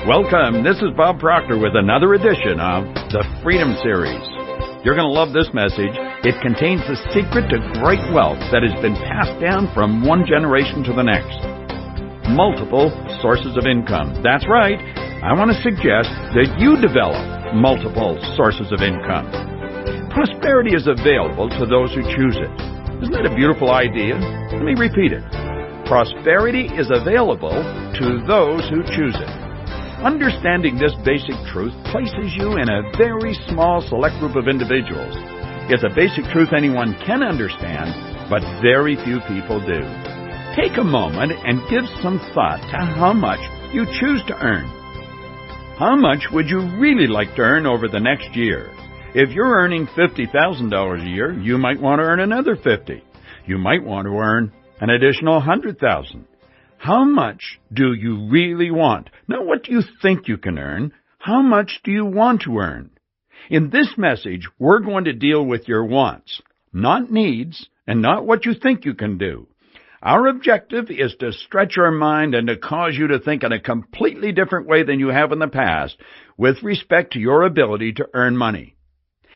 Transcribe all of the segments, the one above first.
Welcome. This is Bob Proctor with another edition of the Freedom Series. You're going to love this message. It contains the secret to great wealth that has been passed down from one generation to the next. Multiple sources of income. That's right. I want to suggest that you develop multiple sources of income. Prosperity is available to those who choose it. Isn't that a beautiful idea? Let me repeat it. Prosperity is available to those who choose it. Understanding this basic truth places you in a very small select group of individuals. It's a basic truth anyone can understand, but very few people do. Take a moment and give some thought to how much you choose to earn. How much would you really like to earn over the next year? If you're earning $50,000 a year, you might want to earn another $50,000. You might want to earn an additional $100,000. How much do you really want? Not what do you think you can earn. How much do you want to earn? In this message, we're going to deal with your wants, not needs, and not what you think you can do. Our objective is to stretch your mind and to cause you to think in a completely different way than you have in the past with respect to your ability to earn money.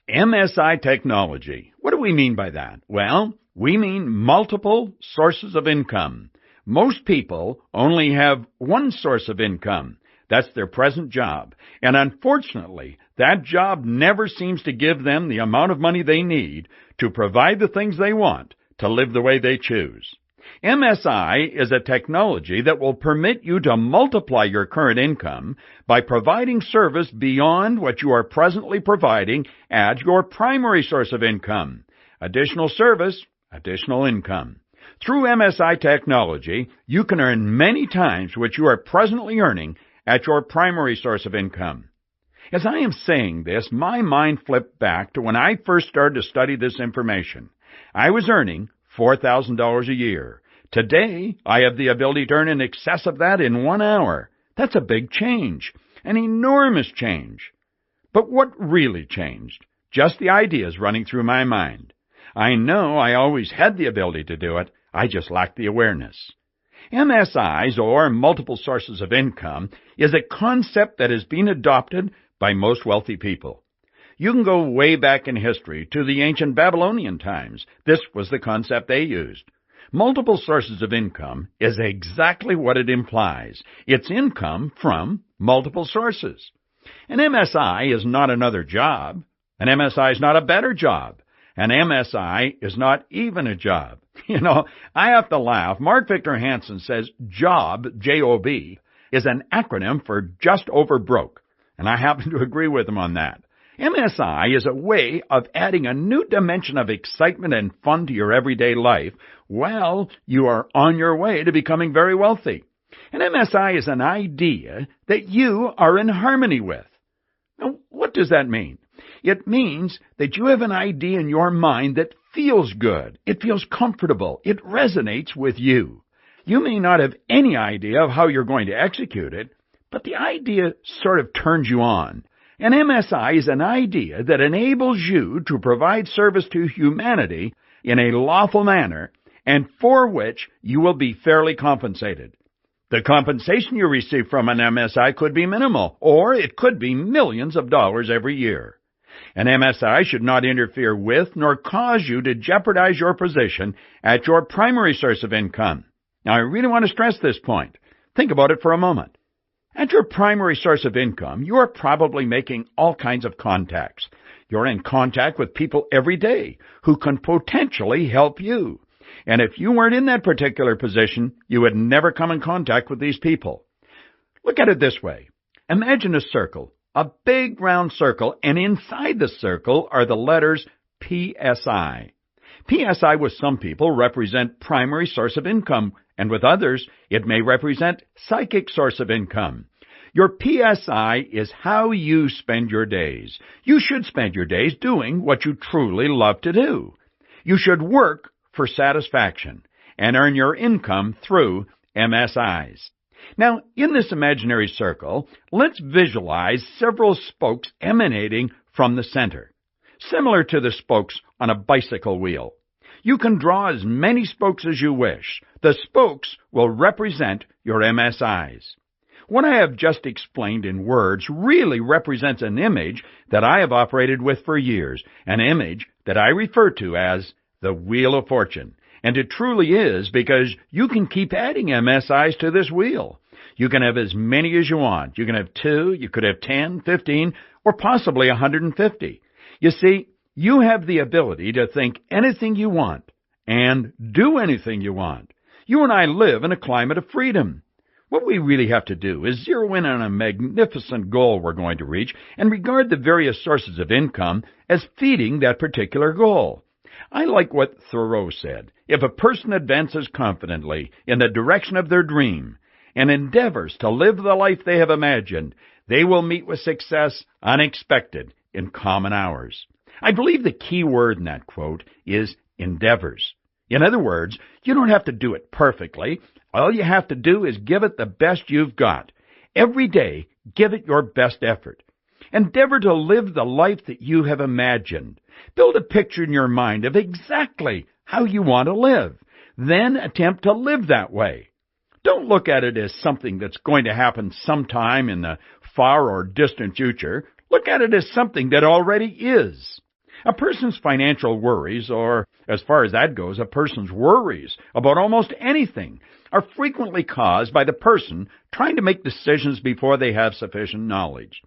MSI technology. What do we mean by that? Well, we mean multiple sources of income. Most people only have one source of income. That's their present job. And unfortunately, that job never seems to give them the amount of money they need to provide the things they want, to live the way they choose. MSI is a technology that will permit you to multiply your current income by providing service beyond what you are presently providing as your primary source of income. Additional service, additional income. Through MSI technology, you can earn many times what you are presently earning at your primary source of income. As I am saying this, my mind flipped back to when I first started to study this information. I was earning $4,000 a year. Today, I have the ability to earn in excess of that in 1 hour. That's a big change, an enormous change. But what really changed? Just the ideas running through my mind. I know I always had the ability to do it. I just lacked the awareness. MSIs, or multiple sources of income, is a concept that has been adopted by most wealthy people. You can go way back in history to the ancient Babylonian times. This was the concept they used. Multiple sources of income is exactly what it implies. It's income from multiple sources. An MSI is not another job. An MSI is not a better job. An MSI is not even a job. You know, I have to laugh. Mark Victor Hansen says JOB, J-O-B, is an acronym for just over broke. And I happen to agree with him on that. MSI is a way of adding a new dimension of excitement and fun to your everyday life while you are on your way to becoming very wealthy. An MSI is an idea that you are in harmony with. Now, what does that mean? It means that you have an idea in your mind that feels good. It feels comfortable. It resonates with you. You may not have any idea of how you're going to execute it, but the idea sort of turns you on. An MSI is an idea that enables you to provide service to humanity in a lawful manner and for which you will be fairly compensated. The compensation you receive from an MSI could be minimal, or it could be millions of dollars every year. An MSI should not interfere with nor cause you to jeopardize your position at your primary source of income. Now, I really want to stress this point. Think about it for a moment. At your primary source of income, you are probably making all kinds of contacts. You're in contact with people every day who can potentially help you. And if you weren't in that particular position, you would never come in contact with these people. Look at it this way. Imagine a circle. A big round circle, and inside the circle are the letters PSI. PSI with some people represent primary source of income, and with others it may represent psychic source of income. Your PSI is how you spend your days. You should spend your days doing what you truly love to do. You should work for satisfaction and earn your income through MSIs. Now, in this imaginary circle, let's visualize several spokes emanating from the center, similar to the spokes on a bicycle wheel. You can draw as many spokes as you wish. The spokes will represent your MSIs. What I have just explained in words really represents an image that I have operated with for years, an image that I refer to as the Wheel of Fortune. And it truly is, because you can keep adding MSIs to this wheel. You can have as many as you want. You can have 2, you could have 10, 15, or possibly 150. You see, you have the ability to think anything you want and do anything you want. You and I live in a climate of freedom. What we really have to do is zero in on a magnificent goal we're going to reach and regard the various sources of income as feeding that particular goal. I like what Thoreau said. If a person advances confidently in the direction of their dream and endeavors to live the life they have imagined, they will meet with success unexpected in common hours. I believe the key word in that quote is endeavors. In other words, you don't have to do it perfectly. All you have to do is give it the best you've got. Every day, give it your best effort. Endeavor to live the life that you have imagined. Build a picture in your mind of exactly how you want to live. Then attempt to live that way. Don't look at it as something that's going to happen sometime in the far or distant future. Look at it as something that already is. A person's financial worries, or as far as that goes, a person's worries about almost anything, are frequently caused by the person trying to make decisions before they have sufficient knowledge.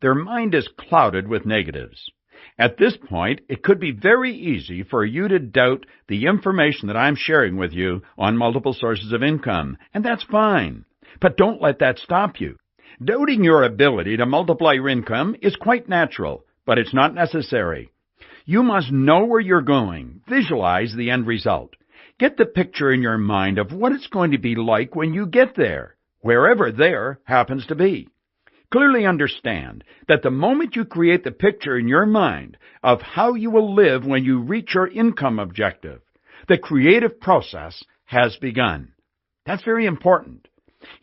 Their mind is clouded with negatives. At this point, it could be very easy for you to doubt the information that I'm sharing with you on multiple sources of income, and that's fine. But don't let that stop you. Doubting your ability to multiply your income is quite natural, but it's not necessary. You must know where you're going. Visualize the end result. Get the picture in your mind of what it's going to be like when you get there, wherever there happens to be. Clearly understand that the moment you create the picture in your mind of how you will live when you reach your income objective, the creative process has begun. That's very important.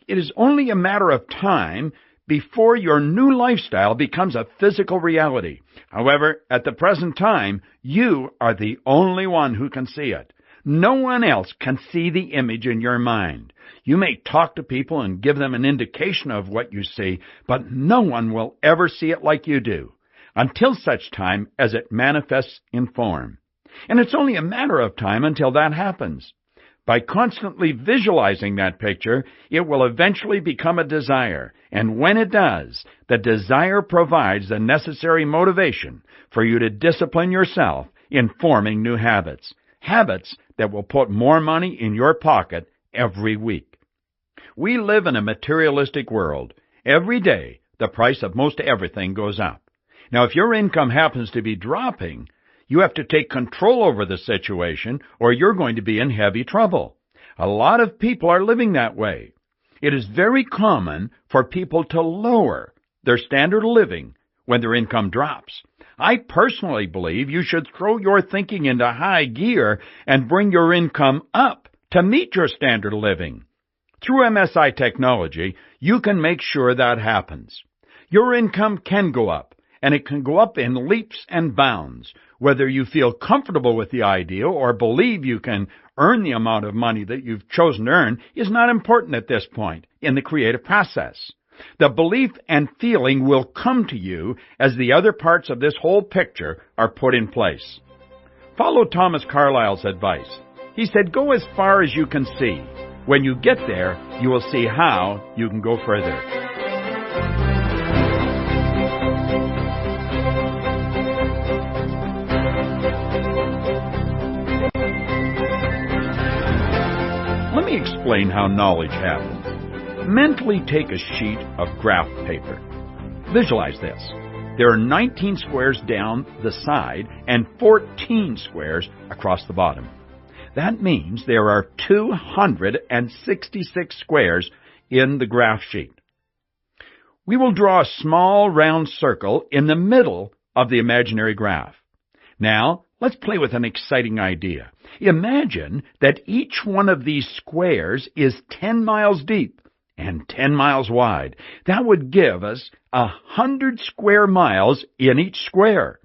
It is only a matter of time before your new lifestyle becomes a physical reality. However, at the present time, you are the only one who can see it. No one else can see the image in your mind. You may talk to people and give them an indication of what you see, but no one will ever see it like you do, until such time as it manifests in form. And it's only a matter of time until that happens. By constantly visualizing that picture, it will eventually become a desire. And when it does, the desire provides the necessary motivation for you to discipline yourself in forming new habits. Habits that will put more money in your pocket every week. We live in a materialistic world. Every day, the price of most everything goes up. Now, if your income happens to be dropping, you have to take control over the situation, or you're going to be in heavy trouble. A lot of people are living that way. It is very common for people to lower their standard of living when their income drops. I personally believe you should throw your thinking into high gear and bring your income up to meet your standard of living. Through MSI technology, you can make sure that happens. Your income can go up, and it can go up in leaps and bounds. Whether you feel comfortable with the idea or believe you can earn the amount of money that you've chosen to earn is not important at this point in the creative process. The belief and feeling will come to you as the other parts of this whole picture are put in place. Follow Thomas Carlyle's advice. He said, go as far as you can see. When you get there, you will see how you can go further. Let me explain how knowledge happens. Mentally take a sheet of graph paper. Visualize this. There are 19 squares down the side and 14 squares across the bottom. That means there are 266 squares in the graph sheet. We will draw a small round circle in the middle of the imaginary graph. Now, let's play with an exciting idea. Imagine that each one of these squares is 10 miles deep and 10 miles wide. That would give us 100 square miles in each square.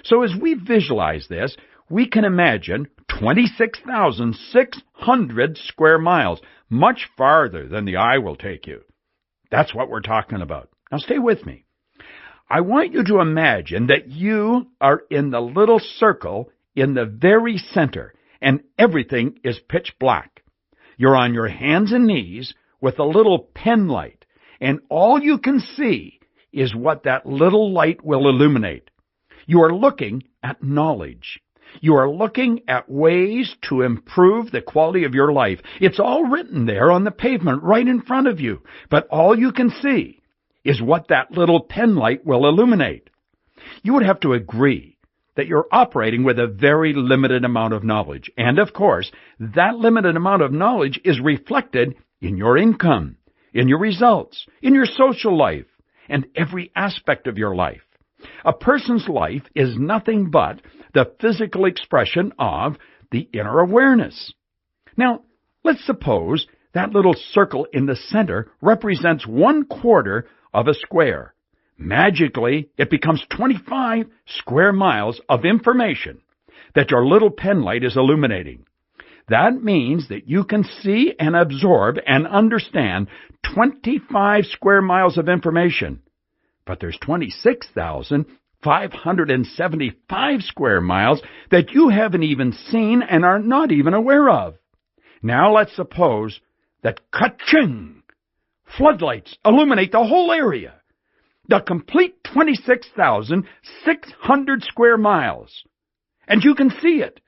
So as we visualize this, we can imagine 26,600 square miles, much farther than the eye will take you. That's what we're talking about. Now stay with me. I want you to imagine that you are in the little circle in the very center, and everything is pitch black. You're on your hands and knees with a little pen light, and all you can see is what that little light will illuminate. You are looking at knowledge. You are looking at ways to improve the quality of your life. It's all written there on the pavement right in front of you, but all you can see is what that little pen light will illuminate. You would have to agree that you're operating with a very limited amount of knowledge. And of course, that limited amount of knowledge is reflected in your income, in your results, in your social life, and every aspect of your life. A person's life is nothing but the physical expression of the inner awareness. Now, let's suppose that little circle in the center represents 1/4 of a square. Magically, it becomes 25 square miles of information that your little pen light is illuminating. That means that you can see and absorb and understand 25 square miles of information. But there's 26,575 square miles that you haven't even seen and are not even aware of. Now let's suppose that ka-ching! Floodlights illuminate the whole area, the complete 26,600 square miles. And you can see it.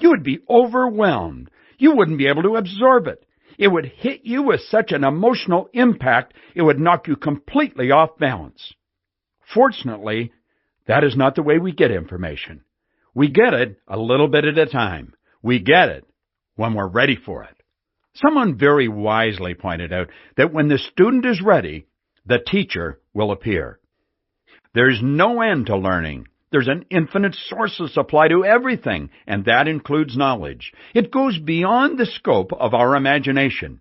You would be overwhelmed. You wouldn't be able to absorb it. It would hit you with such an emotional impact, it would knock you completely off balance. Fortunately, that is not the way we get information. We get it a little bit at a time. We get it when we're ready for it. Someone very wisely pointed out that when the student is ready, the teacher will appear. There's no end to learning. There's an infinite source of supply to everything, and that includes knowledge. It goes beyond the scope of our imagination.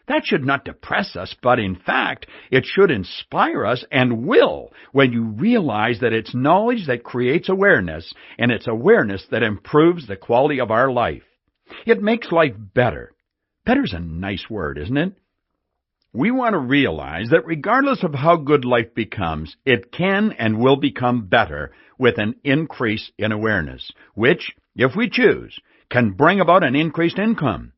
That should not depress us, but in fact, it should inspire us and will when you realize that it's knowledge that creates awareness, and it's awareness that improves the quality of our life. It makes life better. Better's a nice word, isn't it? We want to realize that regardless of how good life becomes, it can and will become better with an increase in awareness, which, if we choose, can bring about an increased income.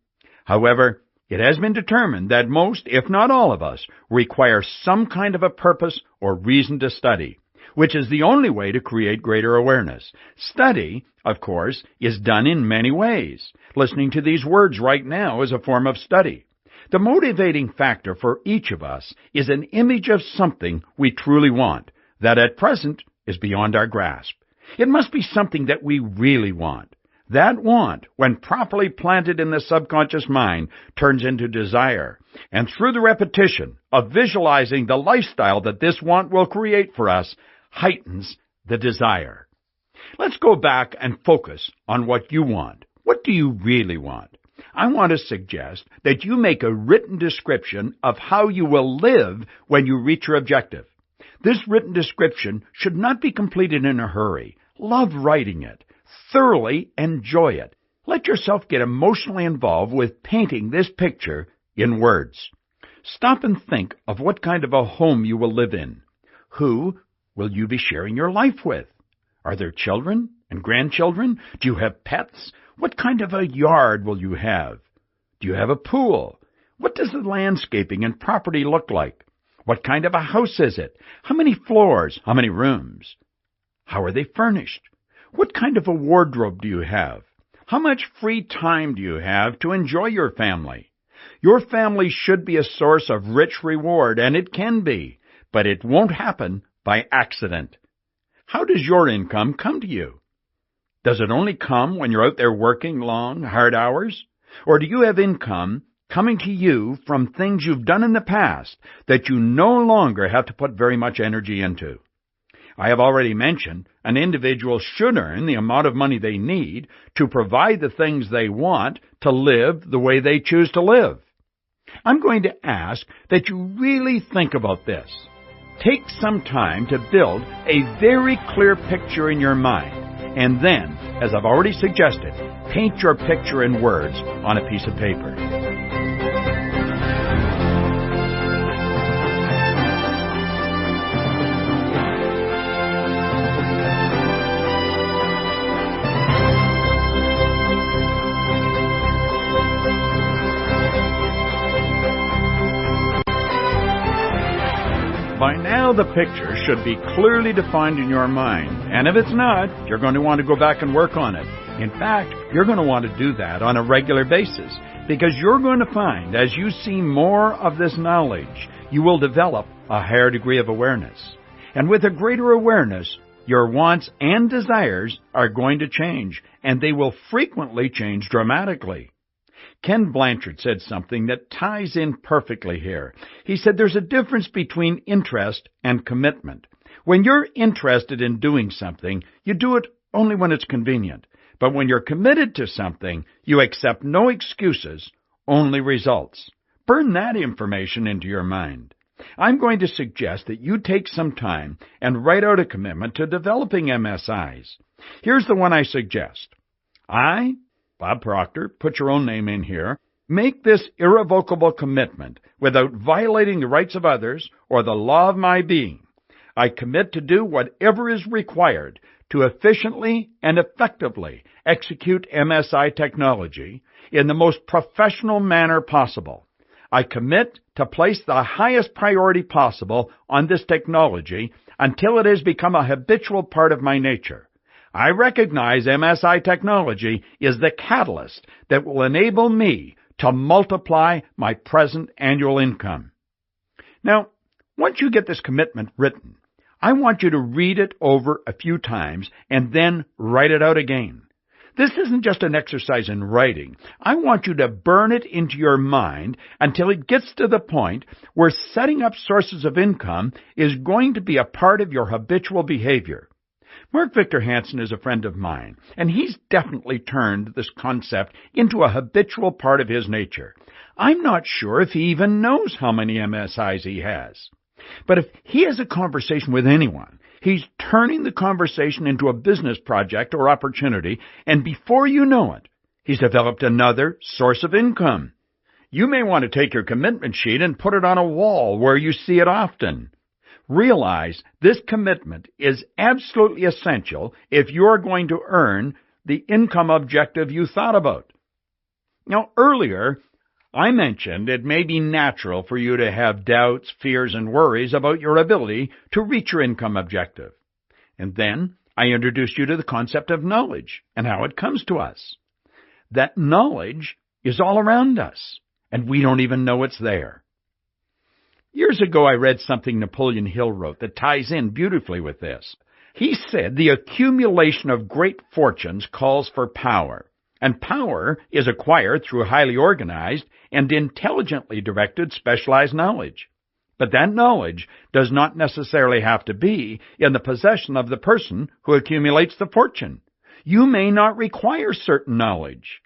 However, it has been determined that most, if not all of us, require some kind of a purpose or reason to study, which is the only way to create greater awareness. Study, of course, is done in many ways. Listening to these words right now is a form of study. The motivating factor for each of us is an image of something we truly want, that at present is beyond our grasp. It must be something that we really want. That want, when properly planted in the subconscious mind, turns into desire. And through the repetition of visualizing the lifestyle that this want will create for us, heightens the desire. Let's go back and focus on what you want. What do you really want? I want to suggest that you make a written description of how you will live when you reach your objective. This written description should not be completed in a hurry. Love writing it. Thoroughly enjoy it. Let yourself get emotionally involved with painting this picture in words. Stop and think of what kind of a home you will live in. Who will you be sharing your life with? Are there children and grandchildren? Do you have pets? What kind of a yard will you have? Do you have a pool? What does the landscaping and property look like? What kind of a house is it? How many floors? How many rooms? How are they furnished? What kind of a wardrobe do you have? How much free time do you have to enjoy your family? Your family should be a source of rich reward, and it can be, but it won't happen by accident. How does your income come to you? Does it only come when you're out there working long, hard hours? Or do you have income coming to you from things you've done in the past that you no longer have to put very much energy into? I have already mentioned an individual should earn the amount of money they need to provide the things they want to live the way they choose to live. I'm going to ask that you really think about this. Take some time to build a very clear picture in your mind, and then, as I've already suggested, paint your picture in words on a piece of paper. Now the picture should be clearly defined in your mind, and if it's not, you're going to want to go back and work on it. In fact, you're going to want to do that on a regular basis, because you're going to find as you see more of this knowledge, you will develop a higher degree of awareness. And with a greater awareness, your wants and desires are going to change, and they will frequently change dramatically. Ken Blanchard said something that ties in perfectly here. He said there's a difference between interest and commitment. When you're interested in doing something, you do it only when it's convenient. But when you're committed to something, you accept no excuses, only results. Burn that information into your mind. I'm going to suggest that you take some time and write out a commitment to developing MSIs. Here's the one I suggest. I, Bob Proctor, put your own name in here, make this irrevocable commitment without violating the rights of others or the law of my being. I commit to do whatever is required to efficiently and effectively execute MSI technology in the most professional manner possible. I commit to place the highest priority possible on this technology until it has become a habitual part of my nature. I recognize MSI technology is the catalyst that will enable me to multiply my present annual income. Now, once you get this commitment written, I want you to read it over a few times and then write it out again. This isn't just an exercise in writing. I want you to burn it into your mind until it gets to the point where setting up sources of income is going to be a part of your habitual behavior. Mark Victor Hansen is a friend of mine, and he's definitely turned this concept into a habitual part of his nature. I'm not sure if he even knows how many MSIs he has. But if he has a conversation with anyone, he's turning the conversation into a business project or opportunity, and before you know it, he's developed another source of income. You may want to take your commitment sheet and put it on a wall where you see it often. Realize this commitment is absolutely essential if you're going to earn the income objective you thought about. Now, earlier, I mentioned it may be natural for you to have doubts, fears, and worries about your ability to reach your income objective. And then I introduced you to the concept of knowledge and how it comes to us. That knowledge is all around us, and we don't even know it's there. Years ago, I read something Napoleon Hill wrote that ties in beautifully with this. He said the accumulation of great fortunes calls for power. And power is acquired through highly organized and intelligently directed specialized knowledge. But that knowledge does not necessarily have to be in the possession of the person who accumulates the fortune. You may not require certain knowledge.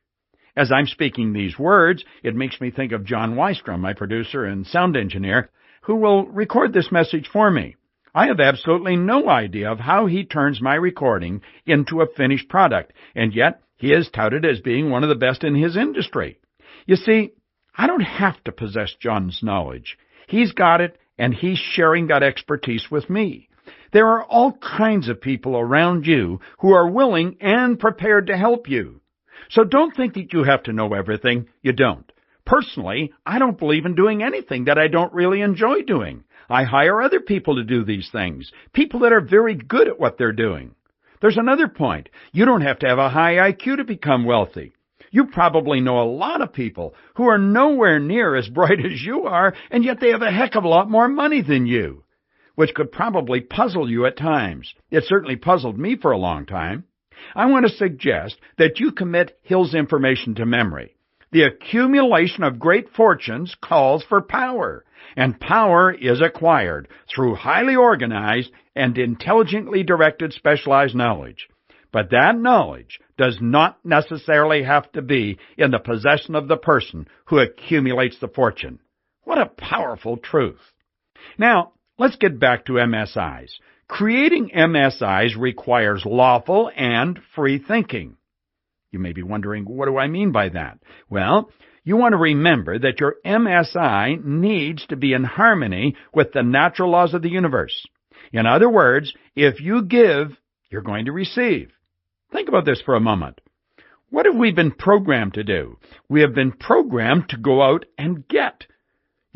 As I'm speaking these words, it makes me think of John Wystrom, my producer and sound engineer, who will record this message for me. I have absolutely no idea of how he turns my recording into a finished product, and yet he is touted as being one of the best in his industry. You see, I don't have to possess John's knowledge. He's got it, and he's sharing that expertise with me. There are all kinds of people around you who are willing and prepared to help you. So don't think that you have to know everything. You don't. Personally, I don't believe in doing anything that I don't really enjoy doing. I hire other people to do these things, people that are very good at what they're doing. There's another point. You don't have to have a high IQ to become wealthy. You probably know a lot of people who are nowhere near as bright as you are, and yet they have a heck of a lot more money than you, which could probably puzzle you at times. It certainly puzzled me for a long time. I want to suggest that you commit Hill's information to memory. The accumulation of great fortunes calls for power, and power is acquired through highly organized and intelligently directed specialized knowledge. But that knowledge does not necessarily have to be in the possession of the person who accumulates the fortune. What a powerful truth. Now, let's get back to MSIs. Creating MSIs requires lawful and free thinking. You may be wondering, what do I mean by that? Well, you want to remember that your MSI needs to be in harmony with the natural laws of the universe. In other words, if you give, you're going to receive. Think about this for a moment. What have we been programmed to do? We have been programmed to go out and get.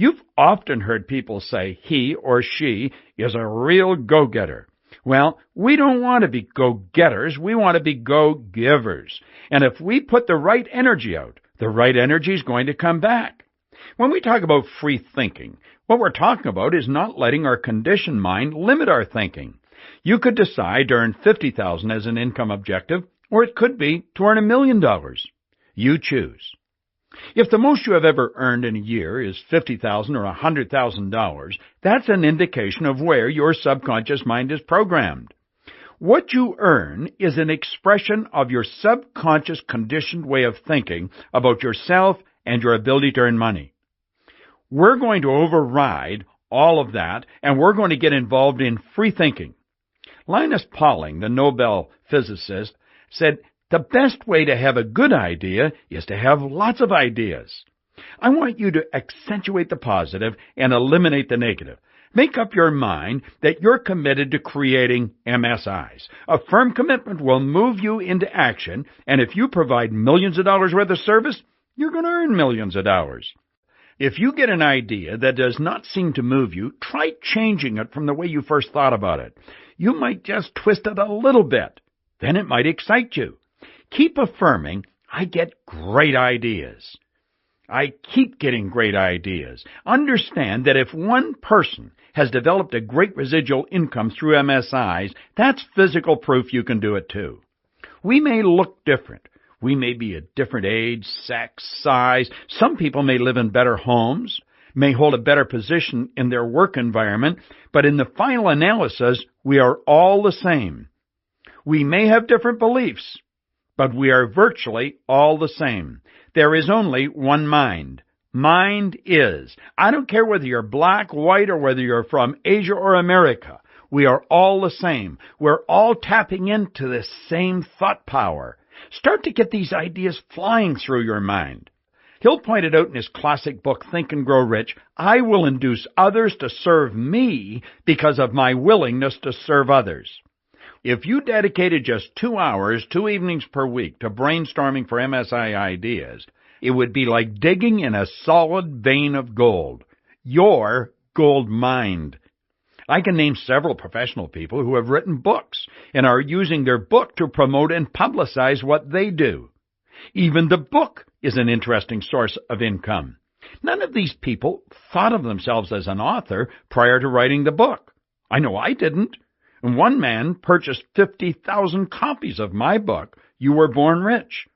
You've often heard people say he or she is a real go-getter. Well, we don't want to be go-getters. We want to be go-givers. And if we put the right energy out, the right energy is going to come back. When we talk about free thinking, what we're talking about is not letting our conditioned mind limit our thinking. You could decide to earn $50,000 as an income objective, or it could be to earn $1 million. You choose. If the most you have ever earned in a year is $50,000 or $100,000, that's an indication of where your subconscious mind is programmed. What you earn is an expression of your subconscious conditioned way of thinking about yourself and your ability to earn money. We're going to override all of that, and we're going to get involved in free thinking. Linus Pauling, the Nobel physicist, said, "The best way to have a good idea is to have lots of ideas." I want you to accentuate the positive and eliminate the negative. Make up your mind that you're committed to creating MSIs. A firm commitment will move you into action, and if you provide millions of dollars worth of service, you're going to earn millions of dollars. If you get an idea that does not seem to move you, try changing it from the way you first thought about it. You might just twist it a little bit. Then it might excite you. Keep affirming, "I get great ideas. I keep getting great ideas." Understand that if one person has developed a great residual income through MSIs, that's physical proof you can do it too. We may look different. We may be a different age, sex, size. Some people may live in better homes, may hold a better position in their work environment, but in the final analysis, we are all the same. We may have different beliefs, but we are virtually all the same. There is only one mind. Mind is. I don't care whether you're black, white, or whether you're from Asia or America. We are all the same. We're all tapping into the same thought power. Start to get these ideas flying through your mind. Hill pointed out in his classic book, Think and Grow Rich, "I will induce others to serve me because of my willingness to serve others." If you dedicated just 2 hours, 2 evenings per week to brainstorming for MSI ideas, it would be like digging in a solid vein of gold. Your gold mind. I can name several professional people who have written books and are using their book to promote and publicize what they do. Even the book is an interesting source of income. None of these people thought of themselves as an author prior to writing the book. I know I didn't. And one man purchased 50,000 copies of my book, You Were Born Rich.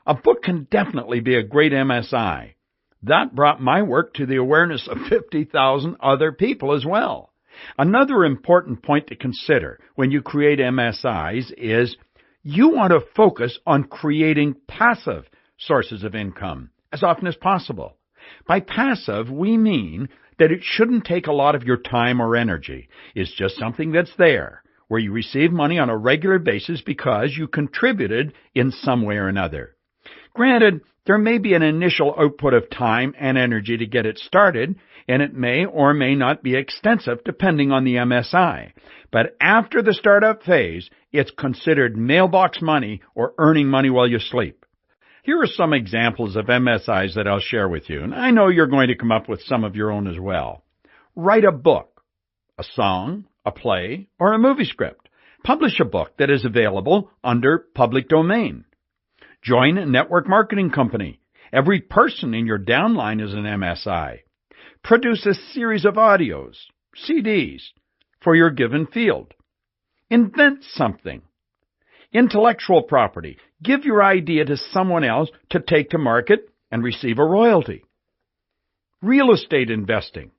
A book can definitely be a great MSI. That brought my work to the awareness of 50,000 other people as well. Another important point to consider when you create MSIs is you want to focus on creating passive sources of income as often as possible. By passive, we mean that it shouldn't take a lot of your time or energy. It's just something that's there, where you receive money on a regular basis because you contributed in some way or another. Granted, there may be an initial output of time and energy to get it started, and it may or may not be extensive depending on the MSI. But after the startup phase, it's considered mailbox money or earning money while you sleep. Here are some examples of MSIs that I'll share with you, and I know you're going to come up with some of your own as well. Write a book, a song, a play, or a movie script. Publish a book that is available under public domain. Join a network marketing company. Every person in your downline is an MSI. Produce a series of audios, CDs, for your given field. Invent something. Intellectual property. Give your idea to someone else to take to market and receive a royalty. Real estate investing.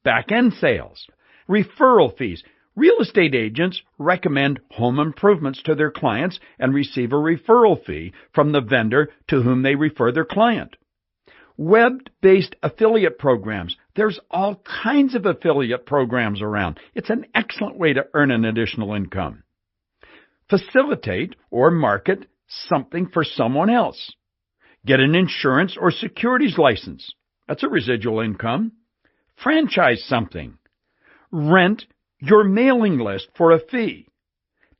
Back-end sales. Referral fees. Real estate agents recommend home improvements to their clients and receive a referral fee from the vendor to whom they refer their client. Web-based affiliate programs. There's all kinds of affiliate programs around. It's an excellent way to earn an additional income. Facilitate or market something for someone else. Get an insurance or securities license. That's a residual income. Franchise something. Rent your mailing list for a fee.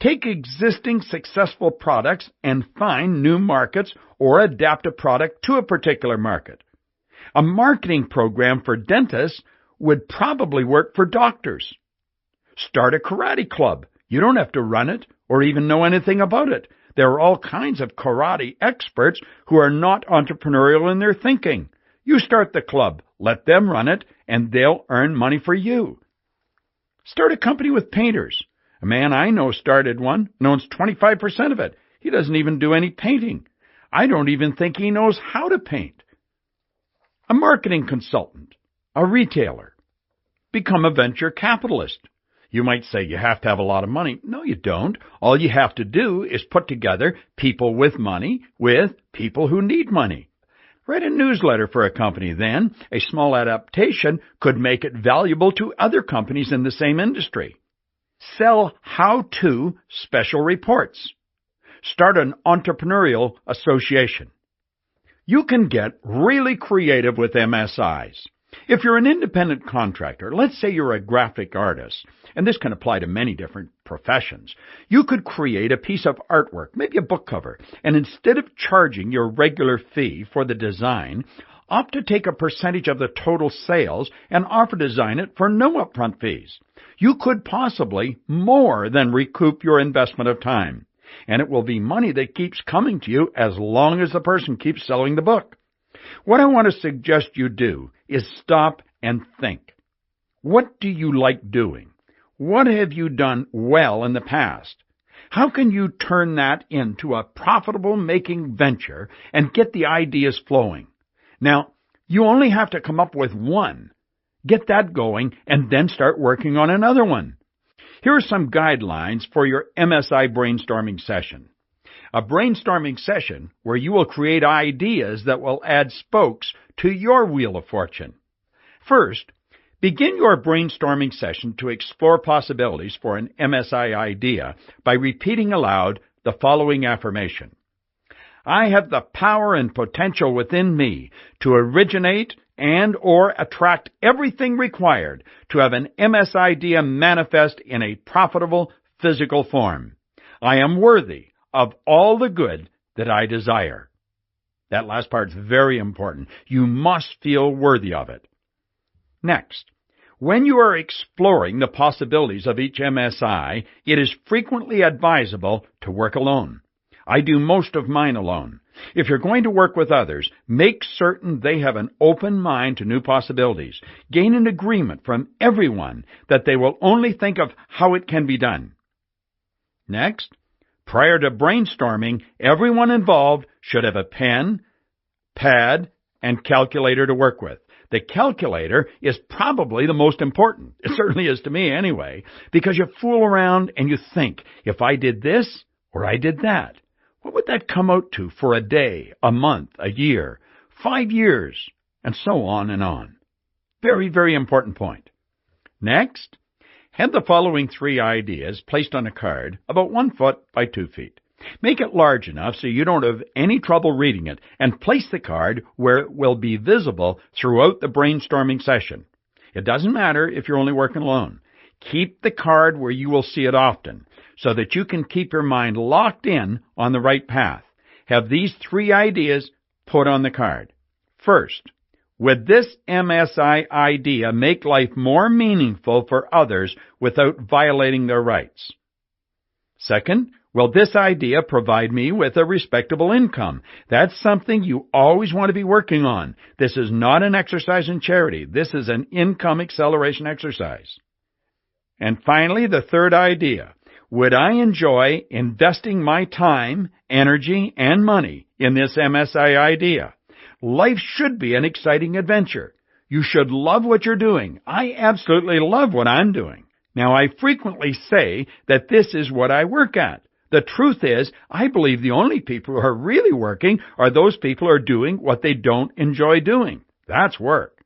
Take existing successful products and find new markets or adapt a product to a particular market. A marketing program for dentists would probably work for doctors. Start a karate club. You don't have to run it or even know anything about it. There are all kinds of karate experts who are not entrepreneurial in their thinking. You start the club, let them run it, and they'll earn money for you. Start a company with painters. A man I know started one and owns 25% of it. He doesn't even do any painting. I don't even think he knows how to paint. A marketing consultant, a retailer. Become a venture capitalist. You might say you have to have a lot of money. No, you don't. All you have to do is put together people with money with people who need money. Write a newsletter for a company, then. A small adaptation could make it valuable to other companies in the same industry. Sell how-to special reports. Start an entrepreneurial association. You can get really creative with MSIs. If you're an independent contractor, let's say you're a graphic artist, and this can apply to many different professions, you could create a piece of artwork, maybe a book cover, and instead of charging your regular fee for the design, opt to take a percentage of the total sales and offer to design it for no upfront fees. You could possibly more than recoup your investment of time, and it will be money that keeps coming to you as long as the person keeps selling the book. What I want to suggest you do is stop and think. What do you like doing? What have you done well in the past? How can you turn that into a profitable making venture and get the ideas flowing? Now, you only have to come up with one. Get that going and then start working on another one. Here are some guidelines for your MSI brainstorming session. A brainstorming session where you will create ideas that will add spokes to your wheel of fortune. First, begin your brainstorming session to explore possibilities for an MSI idea by repeating aloud the following affirmation. I have the power and potential within me to originate and or attract everything required to have an MS idea manifest in a profitable physical form. I am worthy of all the good that I desire. That last part is very important. You must feel worthy of it. Next, when you are exploring the possibilities of each MSI, it is frequently advisable to work alone. I do most of mine alone. If you're going to work with others, make certain they have an open mind to new possibilities. Gain an agreement from everyone that they will only think of how it can be done. Next, prior to brainstorming, everyone involved should have a pen, pad, and calculator to work with. The calculator is probably the most important. It certainly is to me anyway, because you fool around and you think, if I did this or I did that, what would that come out to for a day, a month, a year, 5 years, and so on and on? Very, very important point. Next, have the following 3 ideas placed on a card about 1 foot by 2 feet. Make it large enough so you don't have any trouble reading it, and place the card where it will be visible throughout the brainstorming session. It doesn't matter if you're only working alone. Keep the card where you will see it often, so that you can keep your mind locked in on the right path. Have these 3 ideas put on the card. First, would this MSI idea make life more meaningful for others without violating their rights? Second, will this idea provide me with a respectable income? That's something you always want to be working on. This is not an exercise in charity. This is an income acceleration exercise. And finally, the third idea. Would I enjoy investing my time, energy, and money in this MSI idea? Life should be an exciting adventure. You should love what you're doing. I absolutely love what I'm doing. Now, I frequently say that this is what I work at. The truth is, I believe the only people who are really working are those people who are doing what they don't enjoy doing. That's work.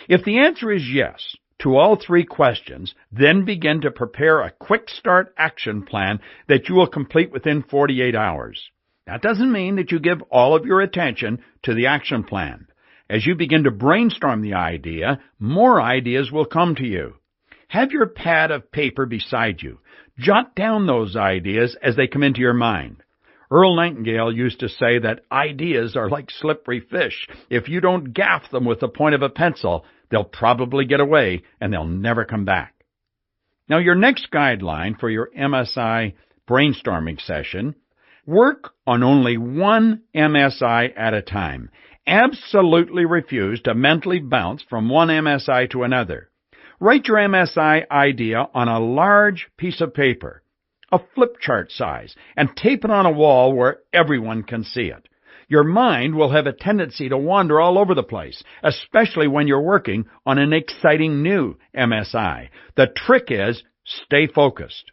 If the answer is yes to all 3 questions, then begin to prepare a quick start action plan that you will complete within 48 hours. That doesn't mean that you give all of your attention to the action plan. As you begin to brainstorm the idea, more ideas will come to you. Have your pad of paper beside you. Jot down those ideas as they come into your mind. Earl Nightingale used to say that ideas are like slippery fish. If you don't gaff them with the point of a pencil, they'll probably get away and they'll never come back. Now, your next guideline for your MSI brainstorming session: work on only one MSI at a time. Absolutely refuse to mentally bounce from one MSI to another. Write your MSI idea on a large piece of paper, a flip chart size, and tape it on a wall where everyone can see it. Your mind will have a tendency to wander all over the place, especially when you're working on an exciting new MSI. The trick is, stay focused.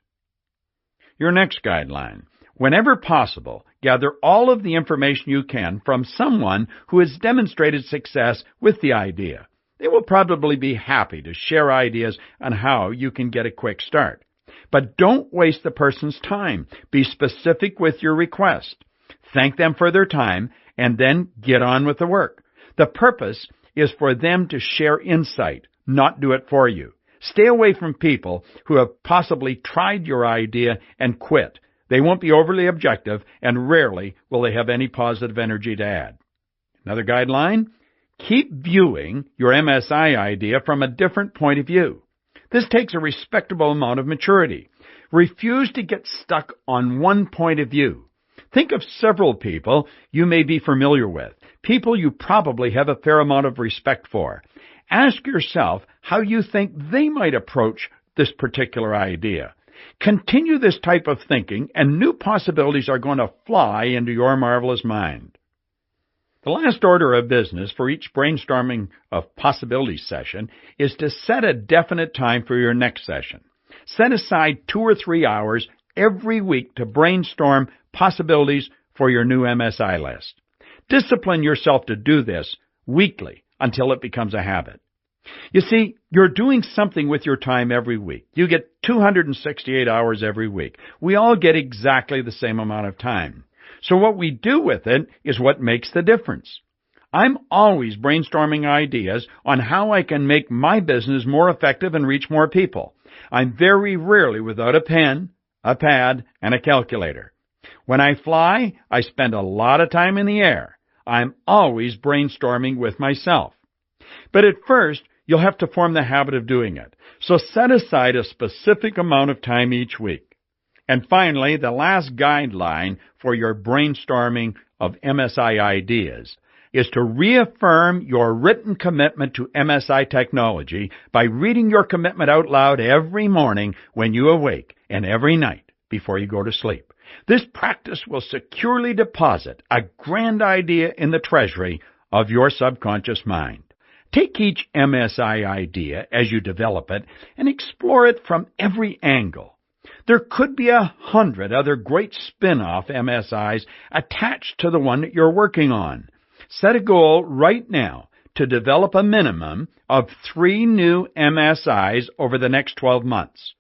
Your next guideline: whenever possible, gather all of the information you can from someone who has demonstrated success with the idea. They will probably be happy to share ideas on how you can get a quick start. But don't waste the person's time. Be specific with your request. Thank them for their time, and then get on with the work. The purpose is for them to share insight, not do it for you. Stay away from people who have possibly tried your idea and quit. They won't be overly objective, and rarely will they have any positive energy to add. Another guideline: keep viewing your MSI idea from a different point of view. This takes a respectable amount of maturity. Refuse to get stuck on one point of view. Think of several people you may be familiar with, people you probably have a fair amount of respect for. Ask yourself how you think they might approach this particular idea. Continue this type of thinking, and new possibilities are going to fly into your marvelous mind. The last order of business for each brainstorming of possibilities session is to set a definite time for your next session. Set aside 2 or 3 hours every week to brainstorm possibilities for your new MSI list. Discipline yourself to do this weekly until it becomes a habit. You see, you're doing something with your time every week. You get 268 hours every week. We all get exactly the same amount of time. So what we do with it is what makes the difference. I'm always brainstorming ideas on how I can make my business more effective and reach more people. I'm very rarely without a pen, a pad, and a calculator. When I fly, I spend a lot of time in the air. I'm always brainstorming with myself. But at first, you'll have to form the habit of doing it. So set aside a specific amount of time each week. And finally, the last guideline for your brainstorming of MSI ideas is to reaffirm your written commitment to MSI technology by reading your commitment out loud every morning when you awake and every night before you go to sleep. This practice will securely deposit a grand idea in the treasury of your subconscious mind. Take each MSI idea as you develop it and explore it from every angle. There could be 100 other great spin-off MSIs attached to the one that you're working on. Set a goal right now to develop a minimum of 3 new MSIs over the next 12 months.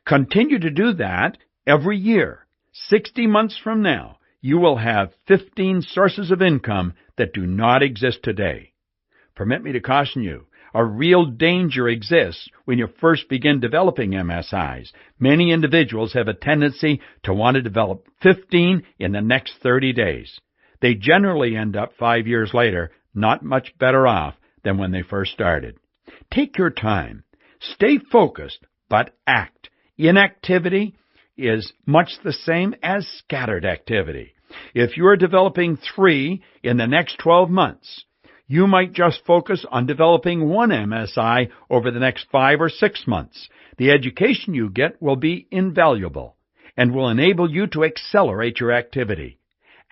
Continue to do that every year. 60 months from now, you will have 15 sources of income that do not exist today. Permit me to caution you, a real danger exists when you first begin developing MSIs. Many individuals have a tendency to want to develop 15 in the next 30 days. They generally end up 5 years later not much better off than when they first started. Take your time. Stay focused, but act. Inactivity is much the same as scattered activity. If you are developing 3 in the next 12 months, you might just focus on developing 1 MSI over the next 5 or 6 months. The education you get will be invaluable and will enable you to accelerate your activity.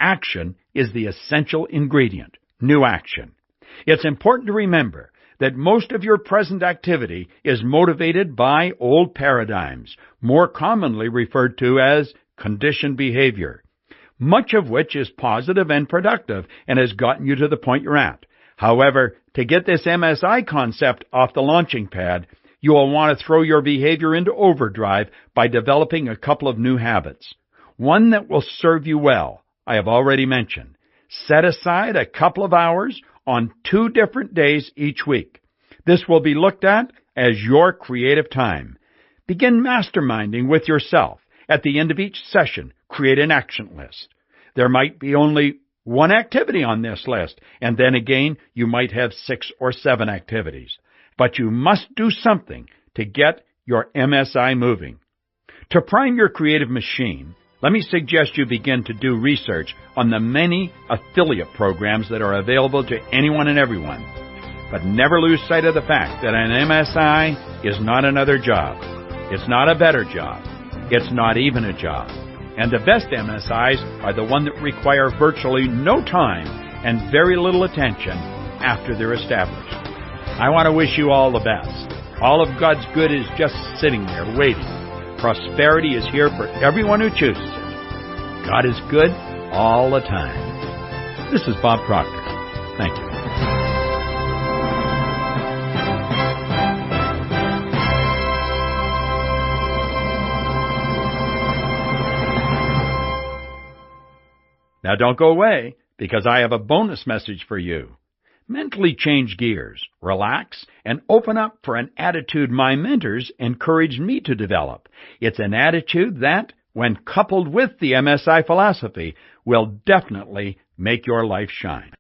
Action is the essential ingredient, new action. It's important to remember that most of your present activity is motivated by old paradigms, more commonly referred to as conditioned behavior, much of which is positive and productive and has gotten you to the point you're at. However, to get this MSI concept off the launching pad, you will want to throw your behavior into overdrive by developing a couple of new habits. One that will serve you well, I have already mentioned. Set aside a couple of hours on 2 different days each week. This will be looked at as your creative time. Begin masterminding with yourself. At the end of each session, create an action list. There might be only one activity on this list, and then again, you might have 6 or 7 activities. But you must do something to get your MSI moving. To prime your creative machine, let me suggest you begin to do research on the many affiliate programs that are available to anyone and everyone. But never lose sight of the fact that an MSI is not another job. It's not a better job. It's not even a job. And the best MSIs are the ones that require virtually no time and very little attention after they're established. I want to wish you all the best. All of God's good is just sitting there waiting. Prosperity is here for everyone who chooses it. God is good all the time. This is Bob Proctor. Thank you. Now don't go away, because I have a bonus message for you. Mentally change gears, relax, and open up for an attitude my mentors encouraged me to develop. It's an attitude that, when coupled with the MSI philosophy, will definitely make your life shine.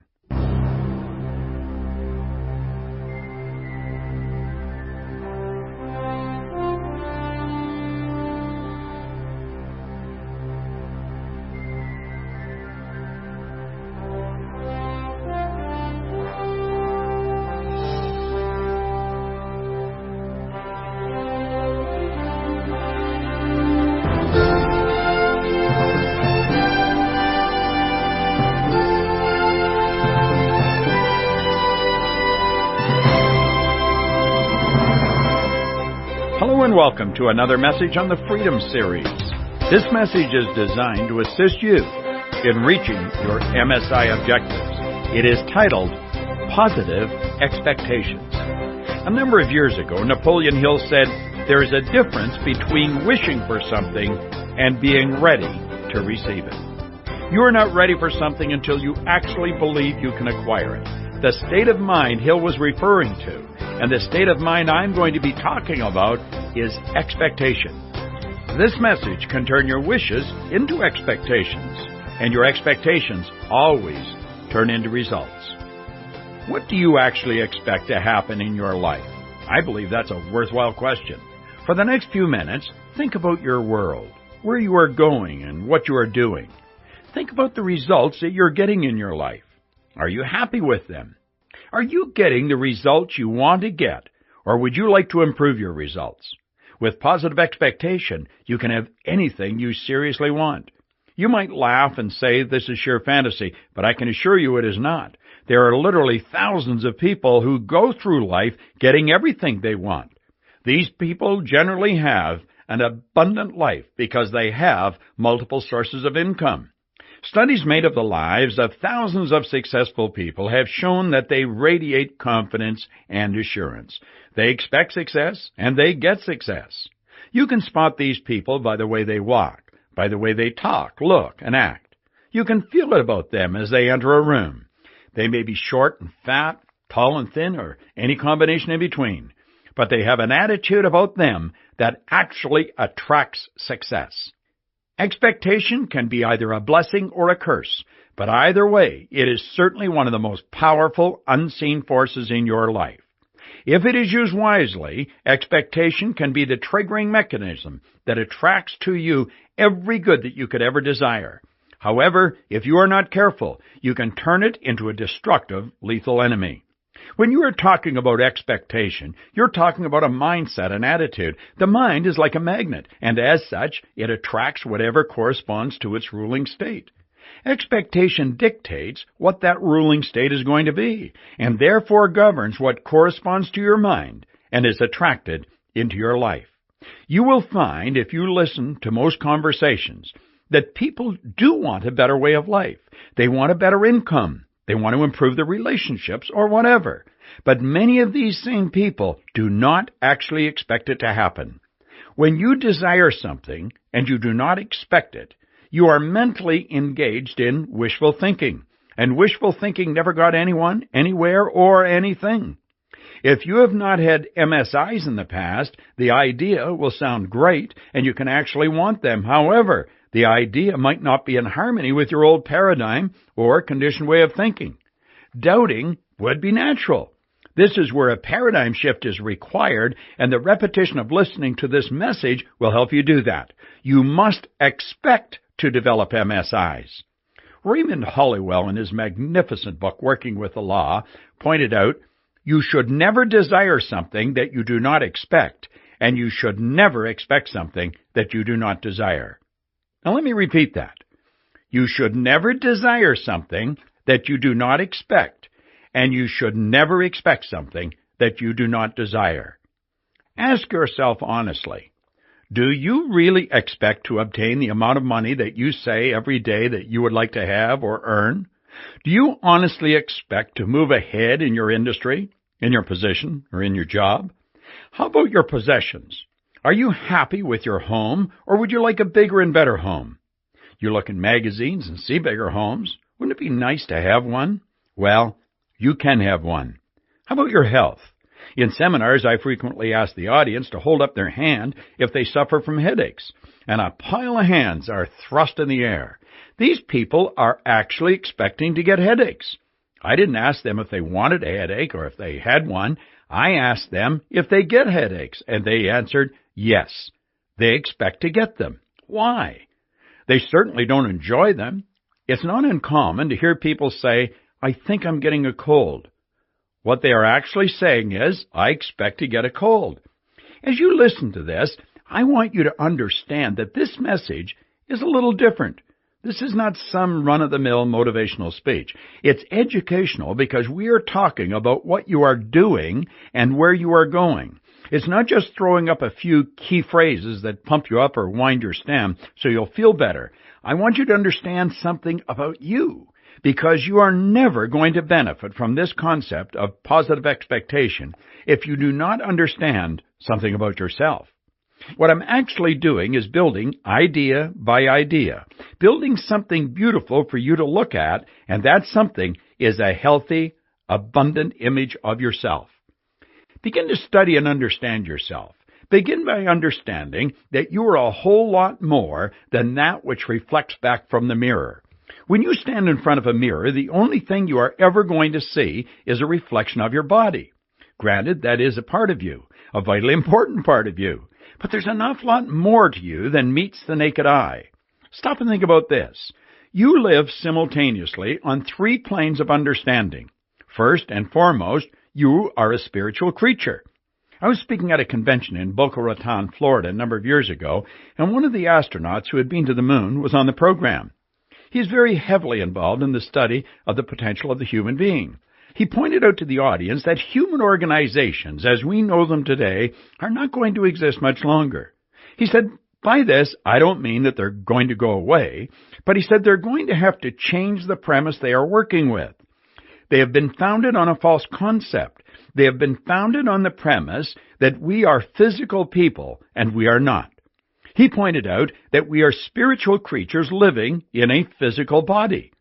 Hello and welcome to another message on the Freedom Series. This message is designed to assist you in reaching your MSI objectives. It is titled Positive Expectations. A number of years ago, Napoleon Hill said, "There is a difference between wishing for something and being ready to receive it." You are not ready for something until you actually believe you can acquire it. The state of mind Hill was referring to, and the state of mind I'm going to be talking about, is expectation. This message can turn your wishes into expectations, and your expectations always turn into results. What do you actually expect to happen in your life? I believe that's a worthwhile question. For the next few minutes, think about your world, where you are going and what you are doing. Think about the results that you're getting in your life. Are you happy with them? Are you getting the results you want to get, or would you like to improve your results? With positive expectation, you can have anything you seriously want. You might laugh and say this is sheer fantasy, but I can assure you it is not. There are literally thousands of people who go through life getting everything they want. These people generally have an abundant life because they have multiple sources of income. Studies made of the lives of thousands of successful people have shown that they radiate confidence and assurance. They expect success, and they get success. You can spot these people by the way they walk, by the way they talk, look, and act. You can feel it about them as they enter a room. They may be short and fat, tall and thin, or any combination in between, but they have an attitude about them that actually attracts success. Expectation can be either a blessing or a curse, but either way, it is certainly one of the most powerful unseen forces in your life. If it is used wisely, expectation can be the triggering mechanism that attracts to you every good that you could ever desire. However, if you are not careful, you can turn it into a destructive, lethal enemy. When you are talking about expectation, you're talking about a mindset, an attitude. The mind is like a magnet, and as such, it attracts whatever corresponds to its ruling state. Expectation dictates what that ruling state is going to be, and therefore governs what corresponds to your mind and is attracted into your life. You will find, if you listen to most conversations, that people do want a better way of life. They want a better income. They want to improve their relationships or whatever. But many of these same people do not actually expect it to happen. When you desire something and you do not expect it, you are mentally engaged in wishful thinking. And wishful thinking never got anyone, anywhere, or anything. If you have not had MSIs in the past, the idea will sound great and you can actually want them. However, The idea might not be in harmony with your old paradigm or conditioned way of thinking. Doubting would be natural. This is where a paradigm shift is required, and the repetition of listening to this message will help you do that. You must expect to develop MSIs. Raymond Hollowell, in his magnificent book, Working with the Law, pointed out, you should never desire something that you do not expect, and you should never expect something that you do not desire. Now let me repeat that. You should never desire something that you do not expect, and you should never expect something that you do not desire. Ask yourself honestly, do you really expect to obtain the amount of money that you say every day that you would like to have or earn? Do you honestly expect to move ahead in your industry, in your position, or in your job? How about your possessions? Are you happy with your home, or would you like a bigger and better home? You look in magazines and see bigger homes. Wouldn't it be nice to have one? Well, you can have one. How about your health? In seminars, I frequently ask the audience to hold up their hand if they suffer from headaches, and a pile of hands are thrust in the air. These people are actually expecting to get headaches. I didn't ask them if they wanted a headache or if they had one. I asked them if they get headaches, and they answered yes. They expect to get them. Why? They certainly don't enjoy them. It's not uncommon to hear people say, I think I'm getting a cold. What they are actually saying is, I expect to get a cold. As you listen to this, I want you to understand that this message is a little different. This is not some run-of-the-mill motivational speech. It's educational because we are talking about what you are doing and where you are going. It's not just throwing up a few key phrases that pump you up or wind your stem so you'll feel better. I want you to understand something about you, because you are never going to benefit from this concept of positive expectation if you do not understand something about yourself. What I'm actually doing is building idea by idea, building something beautiful for you to look at, and that something is a healthy, abundant image of yourself. Begin to study and understand yourself. Begin by understanding that you are a whole lot more than that which reflects back from the mirror. When you stand in front of a mirror, the only thing you are ever going to see is a reflection of your body. Granted, that is a part of you, a vitally important part of you. But there's an awful lot more to you than meets the naked eye. Stop and think about this. You live simultaneously on 3 planes of understanding. First and foremost, you are a spiritual creature. I was speaking at a convention in Boca Raton, Florida, a number of years ago, and one of the astronauts who had been to the moon was on the program. He is very heavily involved in the study of the potential of the human being. He pointed out to the audience that human organizations, as we know them today, are not going to exist much longer. He said, by this, I don't mean that they're going to go away, but he said they're going to have to change the premise they are working with. They have been founded on a false concept. They have been founded on the premise that we are physical people, and we are not. He pointed out that we are spiritual creatures living in a physical body.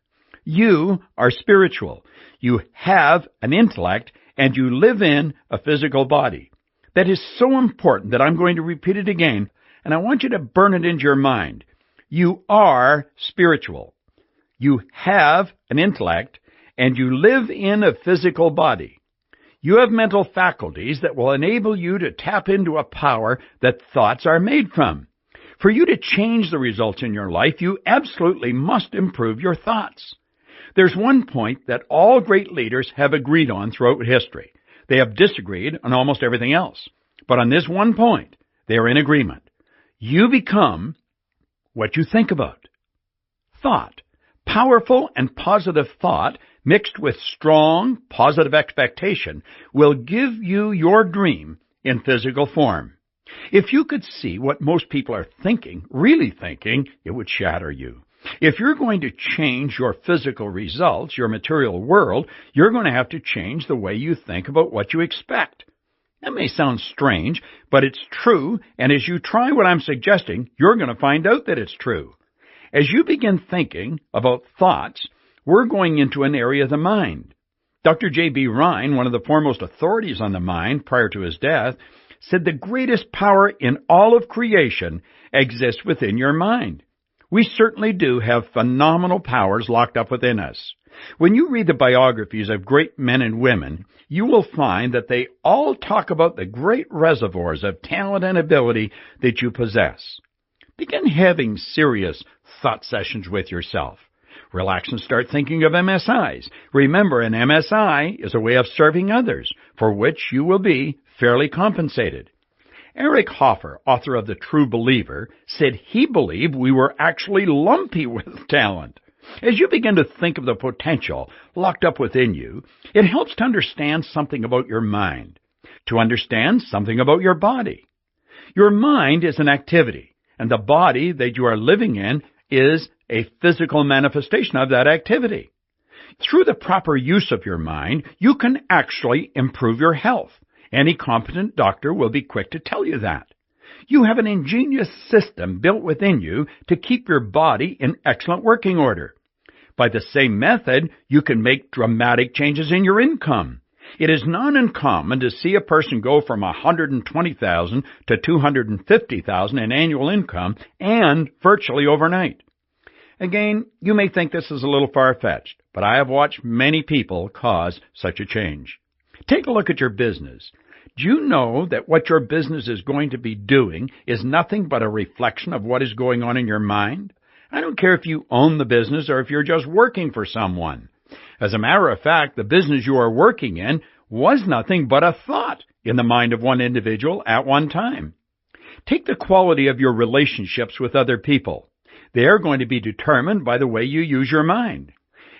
You are spiritual. You have an intellect, and you live in a physical body. That is so important that I'm going to repeat it again, and I want you to burn it into your mind. You are spiritual. You have an intellect, and you live in a physical body. You have mental faculties that will enable you to tap into a power that thoughts are made from. For you to change the results in your life, you absolutely must improve your thoughts. There's one point that all great leaders have agreed on throughout history. They have disagreed on almost everything else. But on this one point, they are in agreement. You become what you think about. Thought. Powerful and positive thought mixed with strong, positive expectation will give you your dream in physical form. If you could see what most people are thinking, really thinking, it would shatter you. If you're going to change your physical results, your material world, you're going to have to change the way you think about what you expect. That may sound strange, but it's true, and as you try what I'm suggesting, you're going to find out that it's true. As you begin thinking about thoughts, we're going into an area of the mind. Dr. J.B. Rhine, one of the foremost authorities on the mind prior to his death, said the greatest power in all of creation exists within your mind. We certainly do have phenomenal powers locked up within us. When you read the biographies of great men and women, you will find that they all talk about the great reservoirs of talent and ability that you possess. Begin having serious thought sessions with yourself. Relax and start thinking of MSIs. Remember, an MSI is a way of serving others, for which you will be fairly compensated. Eric Hoffer, author of The True Believer, said he believed we were actually lumpy with talent. As you begin to think of the potential locked up within you, it helps to understand something about your mind, to understand something about your body. Your mind is an activity, and the body that you are living in is a physical manifestation of that activity. Through the proper use of your mind, you can actually improve your health. Any competent doctor will be quick to tell you that. You have an ingenious system built within you to keep your body in excellent working order. By the same method, you can make dramatic changes in your income. It is not uncommon to see a person go from $120,000 to $250,000 in annual income, and virtually overnight. Again, you may think this is a little far-fetched, but I have watched many people cause such a change. Take a look at your business. Do you know that what your business is going to be doing is nothing but a reflection of what is going on in your mind? I don't care if you own the business or if you're just working for someone. As a matter of fact, the business you are working in was nothing but a thought in the mind of one individual at one time. Take the quality of your relationships with other people. They are going to be determined by the way you use your mind.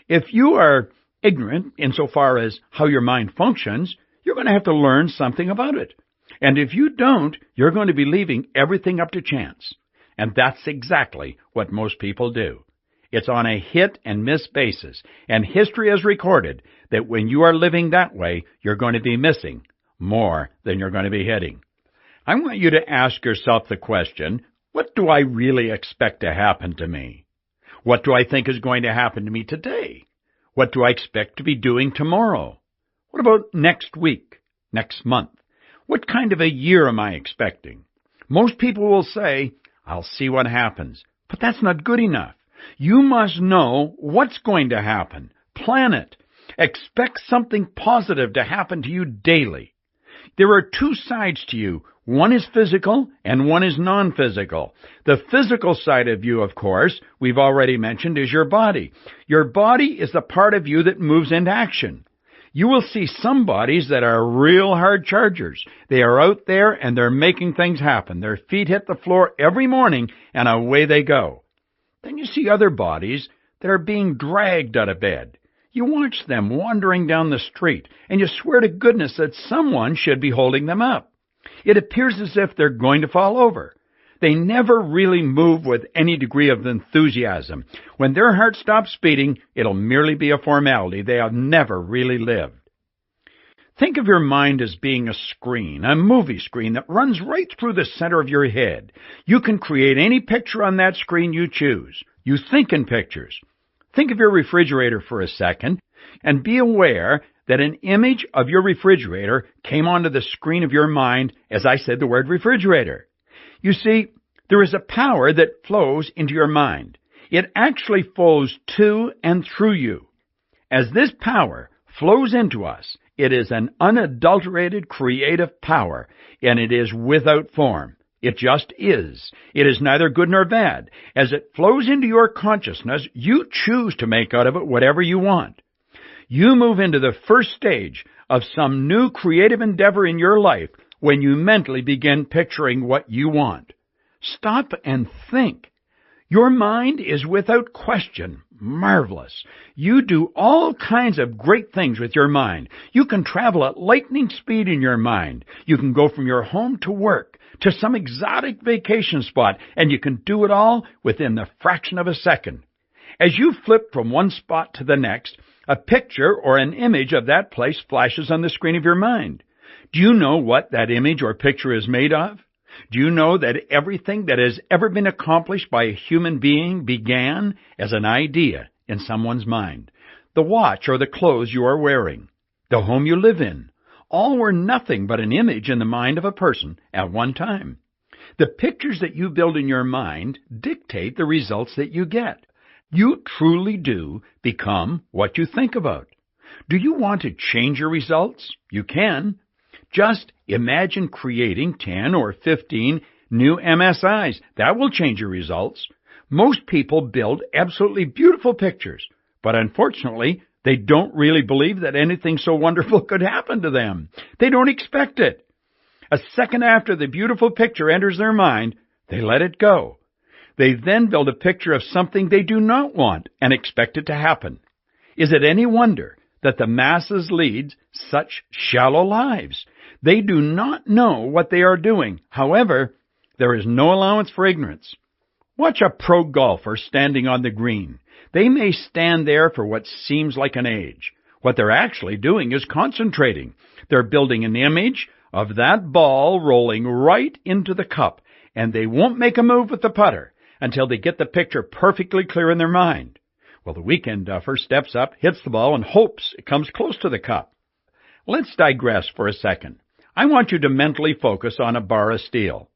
If you are ignorant insofar as how your mind functions, you're going to have to learn something about it. And if you don't, you're going to be leaving everything up to chance. And that's exactly what most people do. It's on a hit and miss basis, and history has recorded that when you are living that way, you're going to be missing more than you're going to be hitting. I want you to ask yourself the question, what do I really expect to happen to me? What do I think is going to happen to me today? What do I expect to be doing tomorrow? What about next week, next month? What kind of a year am I expecting? Most people will say, I'll see what happens. But that's not good enough. You must know what's going to happen. Plan it. Expect something positive to happen to you daily. There are two sides to you. One is physical and one is non-physical. The physical side of you, of course, we've already mentioned, is your body. Your body is the part of you that moves into action. You will see some bodies that are real hard chargers. They are out there and they're making things happen. Their feet hit the floor every morning and away they go. Then you see other bodies that are being dragged out of bed. You watch them wandering down the street and you swear to goodness that someone should be holding them up. It appears as if they're going to fall over. They never really move with any degree of enthusiasm. When their heart stops beating, it'll merely be a formality. They have never really lived. Think of your mind as being a screen, a movie screen that runs right through the center of your head. You can create any picture on that screen you choose. You think in pictures. Think of your refrigerator for a second and be aware that an image of your refrigerator came onto the screen of your mind as I said the word refrigerator. You see, there is a power that flows into your mind. It actually flows to and through you. As this power flows into us, it is an unadulterated creative power, and it is without form. It just is. It is neither good nor bad. As it flows into your consciousness, you choose to make out of it whatever you want. You move into the first stage of some new creative endeavor in your life when you mentally begin picturing what you want. Stop and think. Your mind is without question marvelous. You do all kinds of great things with your mind. You can travel at lightning speed in your mind. You can go from your home to work, to some exotic vacation spot, and you can do it all within the fraction of a second. As you flip from one spot to the next, a picture or an image of that place flashes on the screen of your mind. Do you know what that image or picture is made of? Do you know that everything that has ever been accomplished by a human being began as an idea in someone's mind? The watch or the clothes you are wearing, the home you live in, all were nothing but an image in the mind of a person at one time. The pictures that you build in your mind dictate the results that you get. You truly do become what you think about. Do you want to change your results? You can. Just imagine creating 10 or 15 new MSIs. That will change your results. Most people build absolutely beautiful pictures, but unfortunately, they don't really believe that anything so wonderful could happen to them. They don't expect it. A second after the beautiful picture enters their mind, they let it go. They then build a picture of something they do not want and expect it to happen. Is it any wonder that the masses lead such shallow lives? They do not know what they are doing. However, there is no allowance for ignorance. Watch a pro golfer standing on the green. They may stand there for what seems like an age. What they're actually doing is concentrating. They're building an image of that ball rolling right into the cup, and they won't make a move with the putter until they get the picture perfectly clear in their mind. Well, the weekend duffer steps up, hits the ball, and hopes it comes close to the cup. Let's digress for a second. I want you to mentally focus on a bar of steel.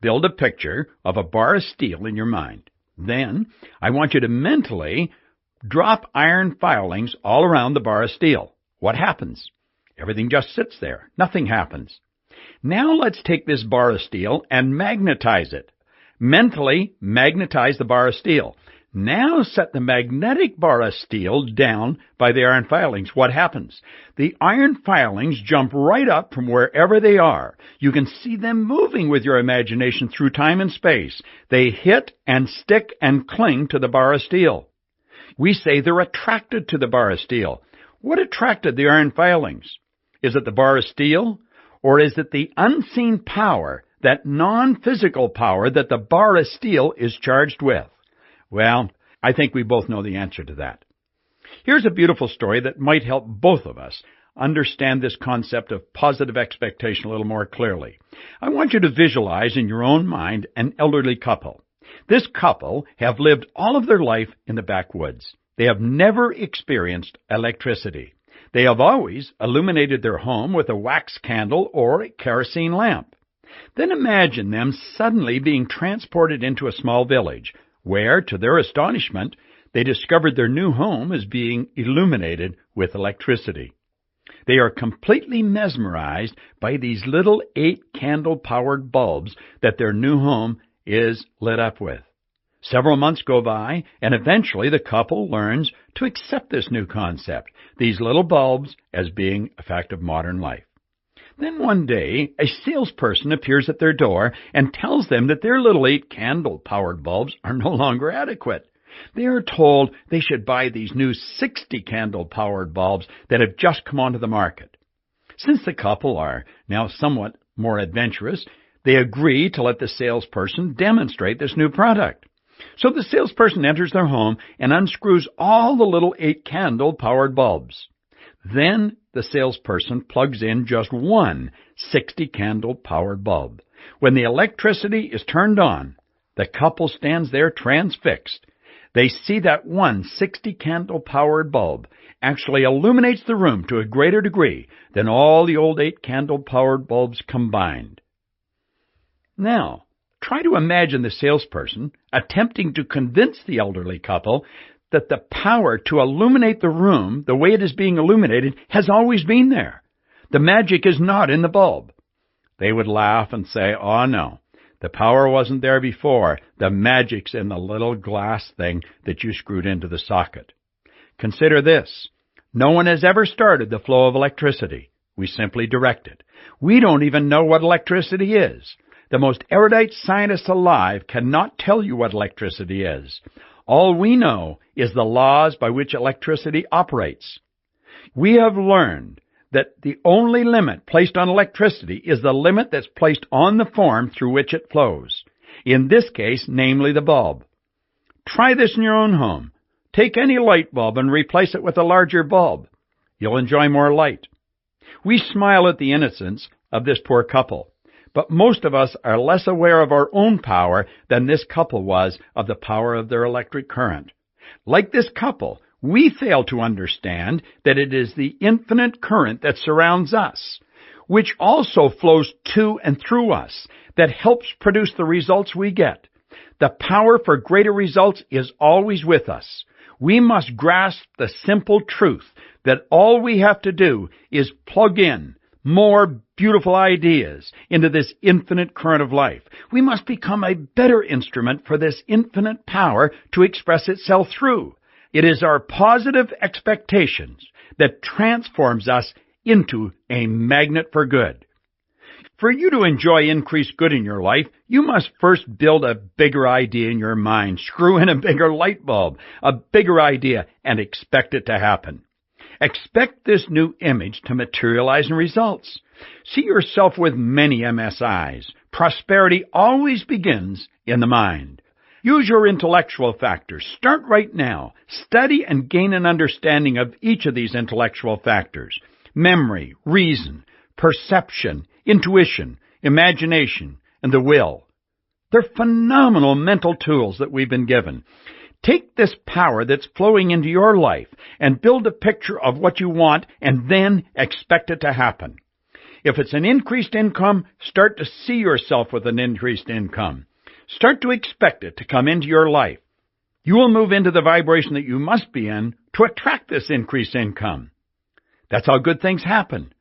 Build a picture of a bar of steel in your mind. Then, I want you to mentally drop iron filings all around the bar of steel. What happens? Everything just sits there. Nothing happens. Now let's take this bar of steel and magnetize it. Mentally magnetize the bar of steel. Now set the magnetic bar of steel down by the iron filings. What happens? The iron filings jump right up from wherever they are. You can see them moving with your imagination through time and space. They hit and stick and cling to the bar of steel. We say they're attracted to the bar of steel. What attracted the iron filings? Is it the bar of steel? Or is it the unseen power, that non-physical power that the bar of steel is charged with? Well, I think we both know the answer to that. Here's a beautiful story that might help both of us understand this concept of positive expectation a little more clearly. I want you to visualize in your own mind an elderly couple. This couple have lived all of their life in the backwoods. They have never experienced electricity. They have always illuminated their home with a wax candle or a kerosene lamp. Then imagine them suddenly being transported into a small village, where, to their astonishment, they discovered their new home is being illuminated with electricity. They are completely mesmerized by these little 8-candle-powered bulbs that their new home is lit up with. Several months go by, and eventually the couple learns to accept this new concept, these little bulbs as being a fact of modern life. Then one day, a salesperson appears at their door and tells them that their little 8-candle-powered bulbs are no longer adequate. They are told they should buy these new 60-candle-powered bulbs that have just come onto the market. Since the couple are now somewhat more adventurous, they agree to let the salesperson demonstrate this new product. So the salesperson enters their home and unscrews all the little 8-candle-powered bulbs. Then the salesperson plugs in just one 60-candle-powered bulb. When the electricity is turned on, the couple stands there transfixed. They see that one 60-candle-powered bulb actually illuminates the room to a greater degree than all the old 8-candle-powered bulbs combined. Now, try to imagine the salesperson attempting to convince the elderly couple that the power to illuminate the room the way it is being illuminated has always been there. The magic is not in the bulb. They would laugh and say, "Oh no, the power wasn't there before. The magic's in the little glass thing that you screwed into the socket." Consider this. No one has ever started the flow of electricity. We simply direct it. We don't even know what electricity is. The most erudite scientist alive cannot tell you what electricity is. All we know is the laws by which electricity operates. We have learned that the only limit placed on electricity is the limit that's placed on the form through which it flows. In this case, namely the bulb. Try this in your own home. Take any light bulb and replace it with a larger bulb. You'll enjoy more light. We smile at the innocence of this poor couple. But most of us are less aware of our own power than this couple was of the power of their electric current. Like this couple, we fail to understand that it is the infinite current that surrounds us, which also flows to and through us, that helps produce the results we get. The power for greater results is always with us. We must grasp the simple truth that all we have to do is plug in more beautiful ideas into this infinite current of life. We must become a better instrument for this infinite power to express itself through. It is our positive expectations that transforms us into a magnet for good. For you to enjoy increased good in your life, you must first build a bigger idea in your mind, screw in a bigger light bulb, a bigger idea, and expect it to happen. Expect this new image to materialize in results. See yourself with many MSIs. Prosperity always begins in the mind. Use your intellectual factors. Start right now. Study and gain an understanding of each of these intellectual factors. Memory, reason, perception, intuition, imagination, and the will. They're phenomenal mental tools that we've been given. Take this power that's flowing into your life and build a picture of what you want and then expect it to happen. If it's an increased income, start to see yourself with an increased income. Start to expect it to come into your life. You will move into the vibration that you must be in to attract this increased income. That's how good things happen.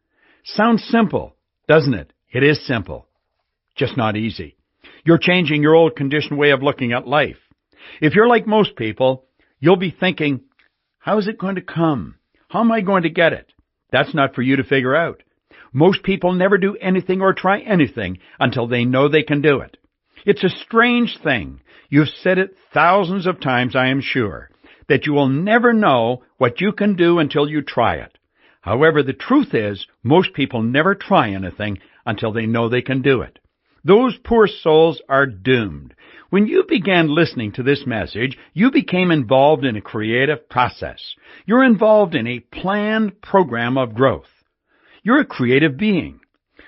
Sounds simple, doesn't it? It is simple, just not easy. You're changing your old conditioned way of looking at life. If you're like most people, you'll be thinking, how is it going to come? How am I going to get it? That's not for you to figure out. Most people never do anything or try anything until they know they can do it. It's a strange thing. You've said it thousands of times, I am sure, that you will never know what you can do until you try it. However, the truth is, most people never try anything until they know they can do it. Those poor souls are doomed. When you began listening to this message, you became involved in a creative process. You're involved in a planned program of growth. You're a creative being.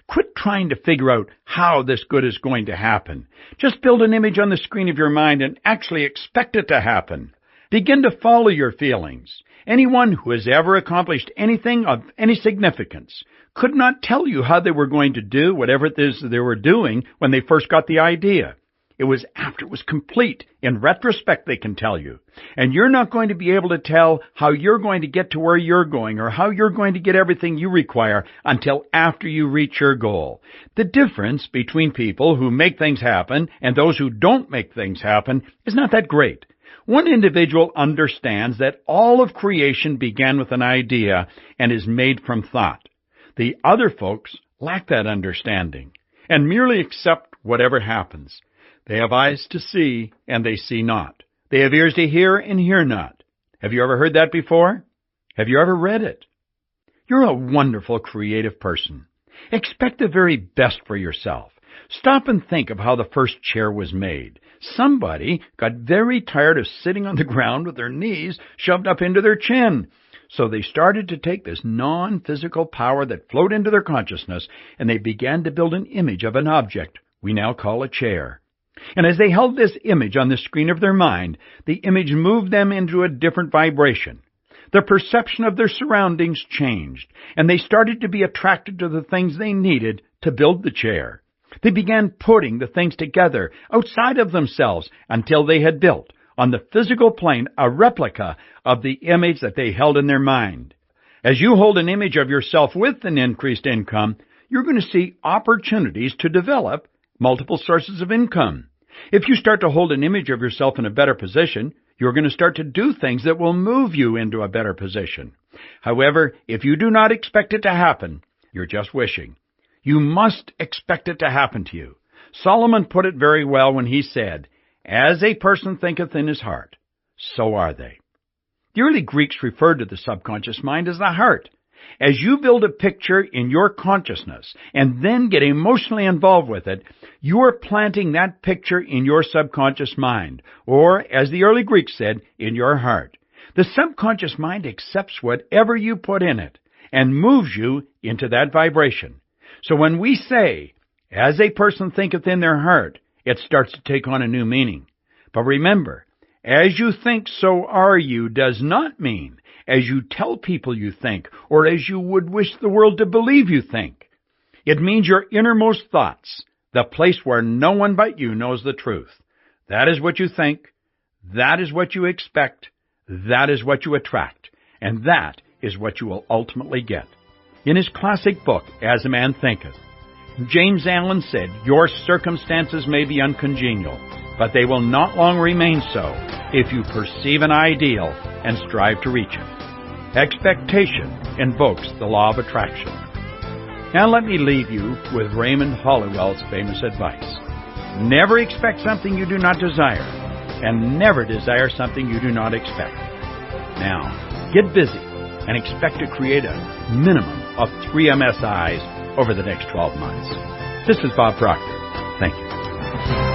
Quit trying to figure out how this good is going to happen. Just build an image on the screen of your mind and actually expect it to happen. Begin to follow your feelings. Anyone who has ever accomplished anything of any significance could not tell you how they were going to do whatever it is they were doing when they first got the idea. It was after it was complete. In retrospect, they can tell you. And you're not going to be able to tell how you're going to get to where you're going or how you're going to get everything you require until after you reach your goal. The difference between people who make things happen and those who don't make things happen is not that great. One individual understands that all of creation began with an idea and is made from thought. The other folks lack that understanding and merely accept whatever happens. They have eyes to see, and they see not. They have ears to hear, and hear not. Have you ever heard that before? Have you ever read it? You're a wonderful, creative person. Expect the very best for yourself. Stop and think of how the first chair was made. Somebody got very tired of sitting on the ground with their knees shoved up into their chin. So they started to take this non-physical power that flowed into their consciousness, and they began to build an image of an object we now call a chair. And as they held this image on the screen of their mind, the image moved them into a different vibration. Their perception of their surroundings changed, and they started to be attracted to the things they needed to build the chair. They began putting the things together outside of themselves until they had built, on the physical plane, a replica of the image that they held in their mind. As you hold an image of yourself with an increased income, you're going to see opportunities to develop multiple sources of income. If you start to hold an image of yourself in a better position, you're going to start to do things that will move you into a better position. However, if you do not expect it to happen, you're just wishing. You must expect it to happen to you. Solomon put it very well when he said, "As a person thinketh in his heart, so are they." The early Greeks referred to the subconscious mind as the heart. As you build a picture in your consciousness and then get emotionally involved with it, you are planting that picture in your subconscious mind, or, as the early Greeks said, in your heart. The subconscious mind accepts whatever you put in it and moves you into that vibration. So when we say, "As a person thinketh in their heart," it starts to take on a new meaning. But remember, "As you think, so are you" does not mean as you tell people you think, or as you would wish the world to believe you think. It means your innermost thoughts, the place where no one but you knows the truth. That is what you think. That is what you expect. That is what you attract. And that is what you will ultimately get. In his classic book, As a Man Thinketh, James Allen said, "Your circumstances may be uncongenial, but they will not long remain so if you perceive an ideal and strive to reach it." Expectation invokes the law of attraction. Now let me leave you with Raymond Hollowell's famous advice. Never expect something you do not desire, and never desire something you do not expect. Now, get busy and expect to create a minimum of 3 MSIs over the next 12 months. This is Bob Proctor. Thank you.